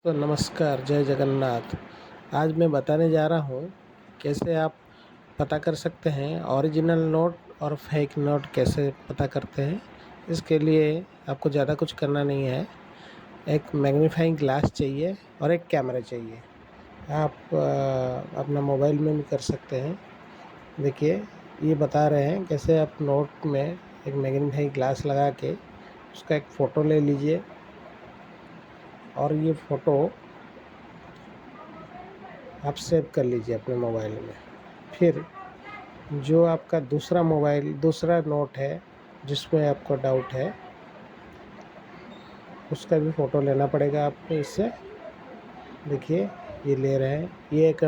तो नमस्कार, जय जगन्नाथ। आज मैं बताने जा रहा हूँ कैसे आप पता कर सकते हैं ओरिजिनल नोट और फेक नोट कैसे पता करते हैं। इसके लिए आपको ज़्यादा कुछ करना नहीं है। एक मैग्नीफाइंग ग्लास चाहिए और एक कैमरा चाहिए। आप अपना मोबाइल में भी कर सकते हैं। देखिए, ये बता रहे हैं कैसे आप नोट में एक मैग्नीफाइंग ग्लास लगा के उसका एक फ़ोटो ले लीजिए और ये फ़ोटो आप सेव कर लीजिए अपने मोबाइल में। फिर जो आपका दूसरा नोट है जिसमें आपको डाउट है, उसका भी फ़ोटो लेना पड़ेगा आपको इससे। देखिए, ये ले रहे हैं, ये एक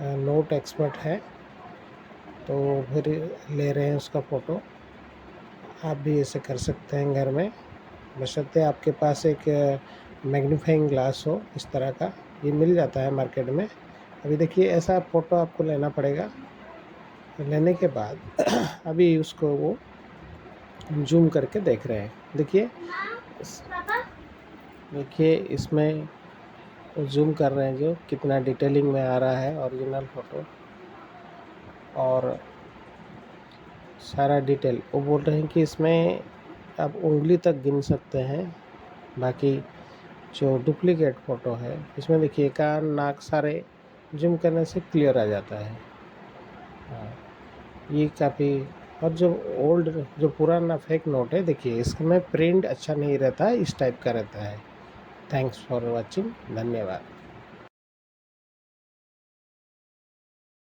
नोट एक्सपर्ट है, तो फिर ले रहे हैं उसका फ़ोटो। आप भी ऐसे कर सकते हैं घर में, बशर्ते आपके पास एक मैग्नीफाइंग ग्लास हो इस तरह का। ये मिल जाता है मार्केट में। अभी देखिए, ऐसा फ़ोटो आपको लेना पड़ेगा। लेने के बाद अभी उसको वो जूम करके देख रहे हैं। देखिए देखिए इसमें जूम कर रहे हैं जो कितना डिटेलिंग में आ रहा है ओरिजिनल फ़ोटो और सारा डिटेल। वो बोल रहे हैं कि इसमें आप उंगली तक गिन सकते हैं। बाकी जो डुप्लीकेट फ़ोटो है इसमें देखिए कान नाक सारे जूम करने से क्लियर आ जाता है। हाँ, ये काफ़ी। और जो पुराना फेक नोट है, देखिए इसमें प्रिंट अच्छा नहीं रहता है, इस टाइप का रहता है। Thanks for watching. धन्यवाद।